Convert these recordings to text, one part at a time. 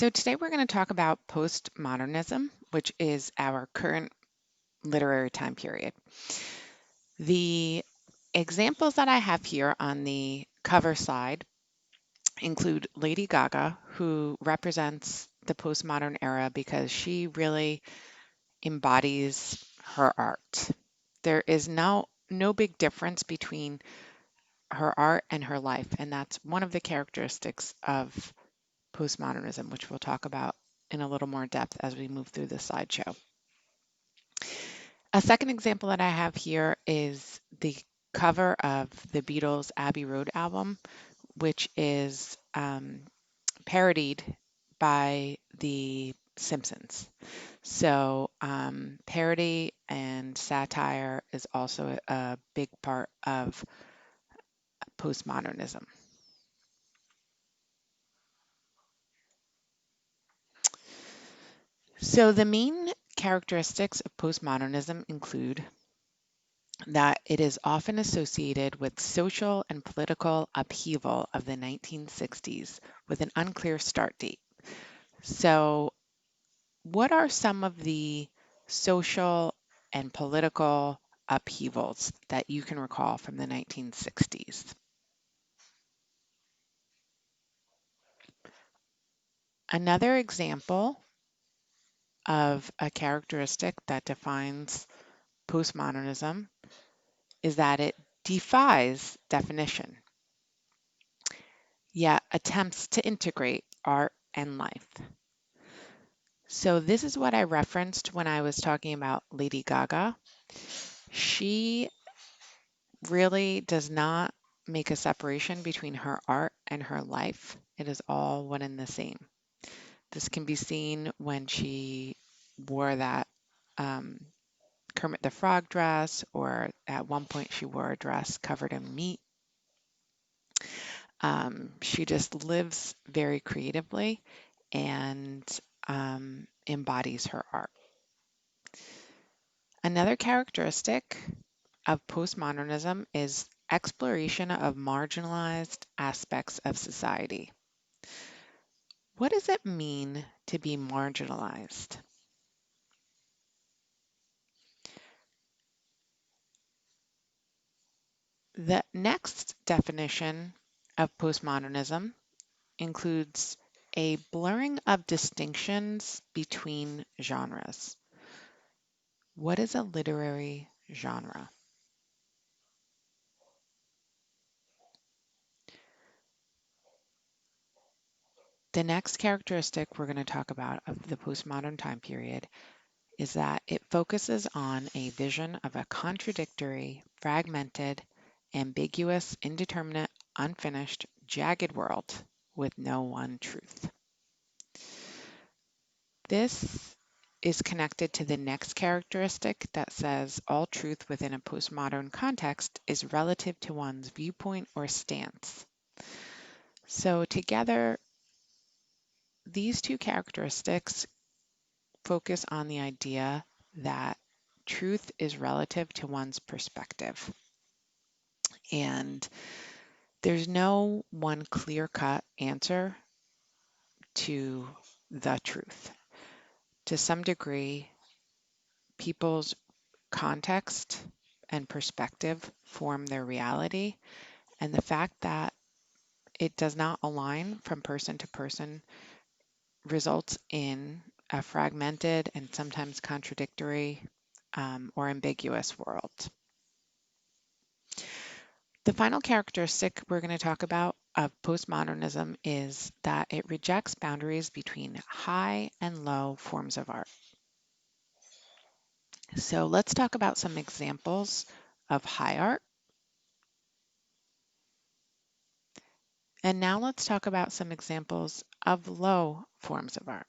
So today we're going to talk about postmodernism, which is our current literary time period. The examples that I have here on the cover side include Lady Gaga, who represents the postmodern era because she really embodies her art. There is no big difference between her art and her life, and that's one of the characteristics of postmodernism, which we'll talk about in a little more depth as we move through the slideshow. A second example that I have here is the cover of the Beatles' Abbey Road album, which is parodied by The Simpsons. So parody and satire is also a big part of postmodernism. So the main characteristics of postmodernism include that it is often associated with social and political upheaval of the 1960s with an unclear start date. So, what are some of the social and political upheavals that you can recall from the 1960s? Another example of a characteristic that defines postmodernism is that it defies definition, yet attempts to integrate art and life. So this is what I referenced when I was talking about Lady Gaga. She really does not make a separation between her art and her life. It is all one and the same. This can be seen when she wore that Kermit the Frog dress, or at one point she wore a dress covered in meat. She just lives very creatively and embodies her art. Another characteristic of postmodernism is exploration of marginalized aspects of society. What does it mean to be marginalized? The next definition of postmodernism includes a blurring of distinctions between genres. What is a literary genre? The next characteristic we're going to talk about of the postmodern time period is that it focuses on a vision of a contradictory, fragmented, ambiguous, indeterminate, unfinished, jagged world with no one truth. This is connected to the next characteristic that says all truth within a postmodern context is relative to one's viewpoint or stance. So together, these two characteristics focus on the idea that truth is relative to one's perspective. And there's no one clear-cut answer to the truth. To some degree, people's context and perspective form their reality, and the fact that it does not align from person to person results in a fragmented and sometimes contradictory or ambiguous world. The final characteristic we're going to talk about of postmodernism is that it rejects boundaries between high and low forms of art. So let's talk about some examples of high art. And now let's talk about some examples of low forms of art.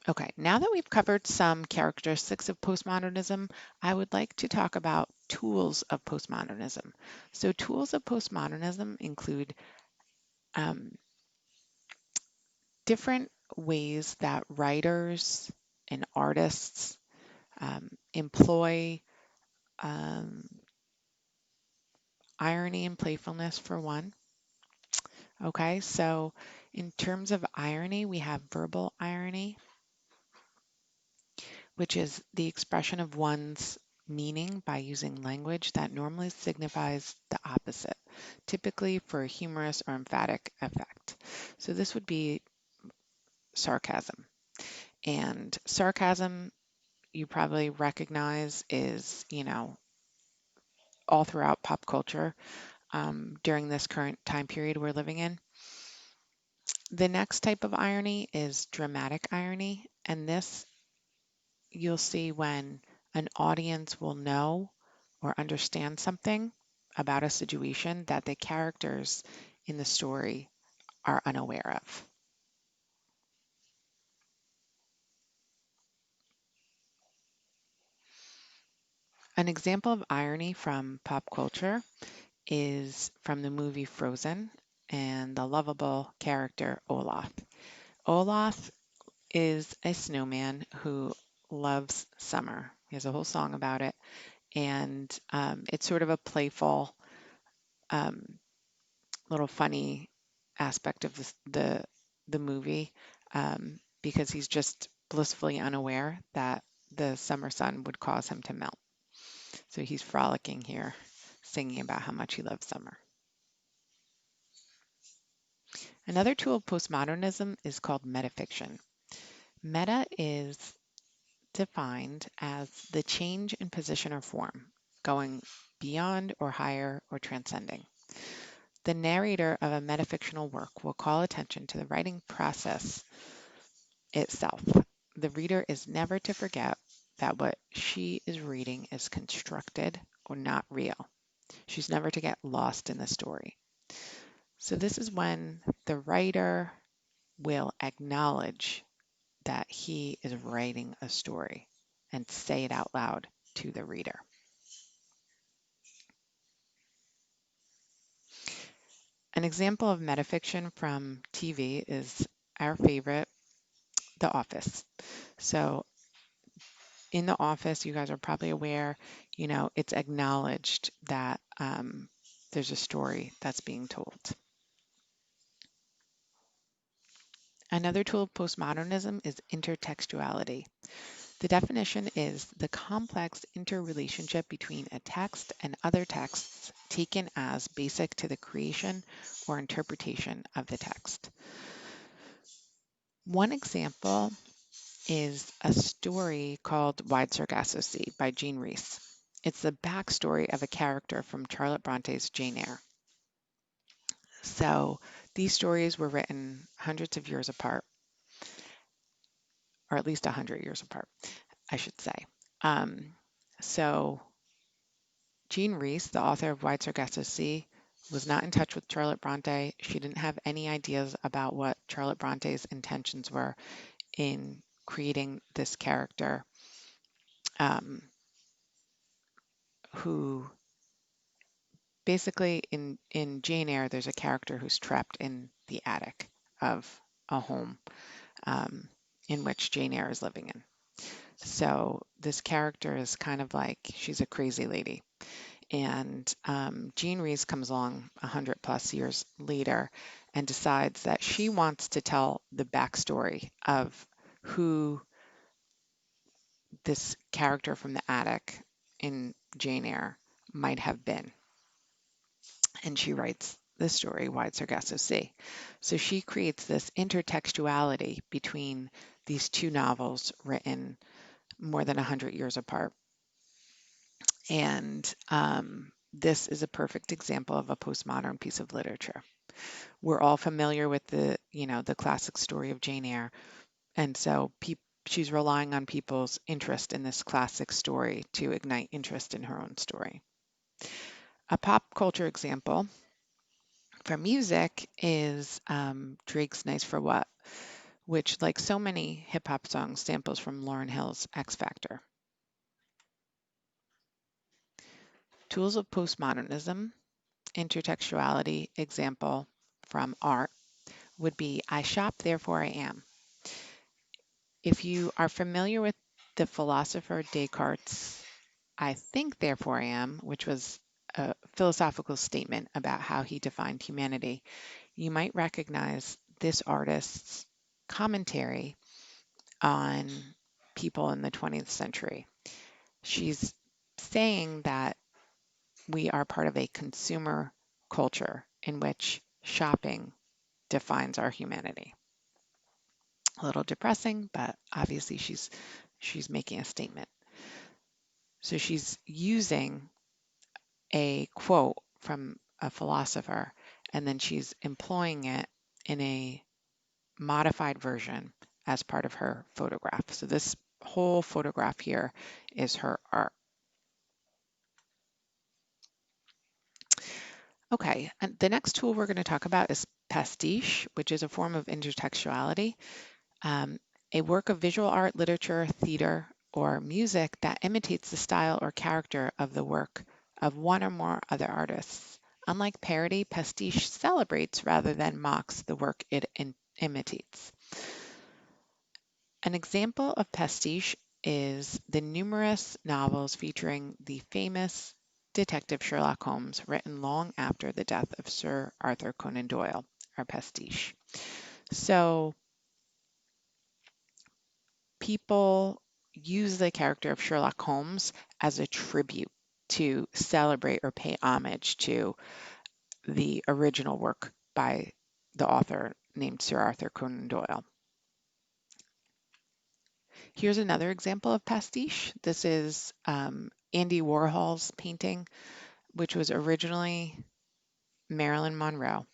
Okay, now that we've covered some characteristics of postmodernism, I would like to talk about tools of postmodernism. So tools of postmodernism include different ways that writers and artists employ um, irony and playfulness for one. Okay, so in terms of irony, we have verbal irony, which is the expression of one's meaning by using language that normally signifies the opposite, typically for a humorous or emphatic effect. So this would be sarcasm. And sarcasm, you probably recognize, is, all throughout pop culture during this current time period we're living in. The next type of irony is dramatic irony, and this you'll see when an audience will know or understand something about a situation that the characters in the story are unaware of. An example of irony from pop culture is from the movie Frozen and the lovable character Olaf. Olaf is a snowman who loves summer. He has a whole song about it, and it's sort of a playful, um, little funny aspect of the movie because he's just blissfully unaware that the summer sun would cause him to melt. So he's frolicking here, singing about how much he loves summer. Another tool of postmodernism is called metafiction. Meta is defined as the change in position or form, going beyond or higher or transcending. The narrator of a metafictional work will call attention to the writing process itself. The reader is never to forget that what she is reading is constructed or not real. She's never to get lost in the story. So, this is when the writer will acknowledge that he is writing a story and say it out loud to the reader. An example of metafiction from TV is our favorite, The Office. So, in The Office, you guys are probably aware, it's acknowledged that there's a story that's being told. Another tool of postmodernism is intertextuality. The definition is the complex interrelationship between a text and other texts taken as basic to the creation or interpretation of the text. One example is a story called Wide Sargasso Sea by Jean Rhys. It's the backstory of a character from Charlotte Bronte's Jane Eyre. So these stories were written hundreds of years apart, or at least 100 years apart, I should say. So Jean Rhys, the author of Wide Sargasso Sea, was not in touch with Charlotte Bronte. She didn't have any ideas about what Charlotte Bronte's intentions were in creating this character um, who basically in Jane Eyre, there's a character who's trapped in the attic of a home um, in which Jane Eyre is living in. So this character is kind of like she's a crazy lady. And Jean Rhys comes along 100 plus years later and decides that she wants to tell the backstory of who this character from the attic in Jane Eyre might have been. And she writes the story, Wide Sargasso Sea. So she creates this intertextuality between these two novels written more than 100 years apart. And this is a perfect example of a postmodern piece of literature. We're all familiar with the classic story of Jane Eyre, and so she's relying on people's interest in this classic story to ignite interest in her own story. A pop culture example for music is Drake's Nice for What, which, like so many hip hop songs, samples from Lauryn Hill's X Factor. Tools of postmodernism, intertextuality example from art would be I shop, therefore I am. If you are familiar with the philosopher Descartes' I think, therefore I am, which was a philosophical statement about how he defined humanity, you might recognize this artist's commentary on people in the 20th century. She's saying that we are part of a consumer culture in which shopping defines our humanity. A little depressing, but obviously she's making a statement. So she's using a quote from a philosopher, and then she's employing it in a modified version as part of her photograph. So this whole photograph here is her art. Okay, and the next tool we're going to talk about is pastiche, which is a form of intertextuality, um, a work of visual art, literature, theater, or music that imitates the style or character of the work of one or more other artists. Unlike parody, pastiche celebrates rather than mocks the work it imitates. An example of pastiche is the numerous novels featuring the famous detective Sherlock Holmes, written long after the death of Sir Arthur Conan Doyle, are pastiche. So people use the character of Sherlock Holmes as a tribute to celebrate or pay homage to the original work by the author named Sir Arthur Conan Doyle. Here's another example of pastiche. This is Andy Warhol's painting, which was originally Marilyn Monroe.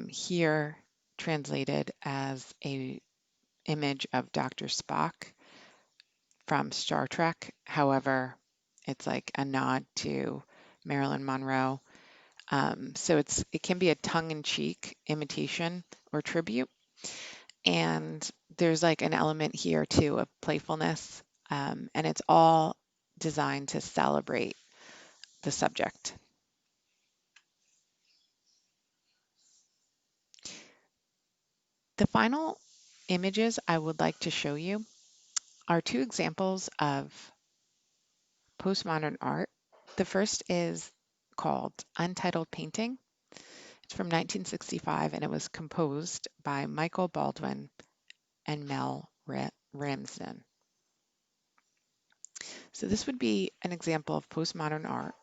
Here translated as a image of Dr. Spock from Star Trek. However, it's like a nod to Marilyn Monroe. So it can be a tongue-in-cheek imitation or tribute. And there's like an element here too of playfulness. And it's all designed to celebrate the subject. The final images I would like to show you are two examples of postmodern art. The first is called Untitled Painting. It's from 1965 and it was composed by Michael Baldwin and Mel Ramsden. So this would be an example of postmodern art.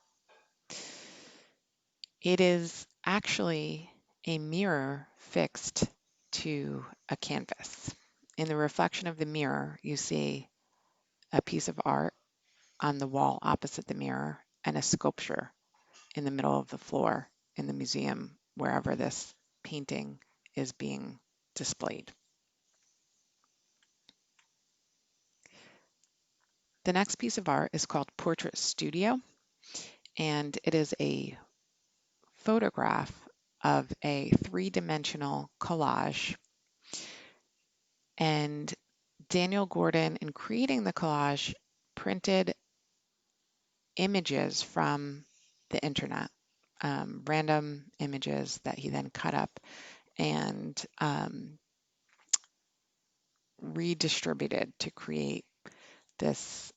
It is actually a mirror fixed to a canvas. In the reflection of the mirror, you see a piece of art on the wall opposite the mirror and a sculpture in the middle of the floor in the museum, wherever this painting is being displayed. The next piece of art is called Portrait Studio, and it is a photograph of a three-dimensional collage. And Daniel Gordon, in creating the collage, printed images from the internet, random images that he then cut up and redistributed to create this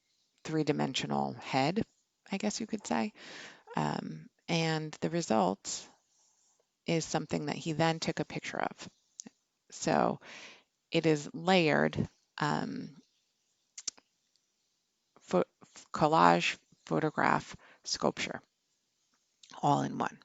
three-dimensional head, I guess you could say. And the result is something that he then took a picture of. So it is layered collage, photograph, sculpture, all in one.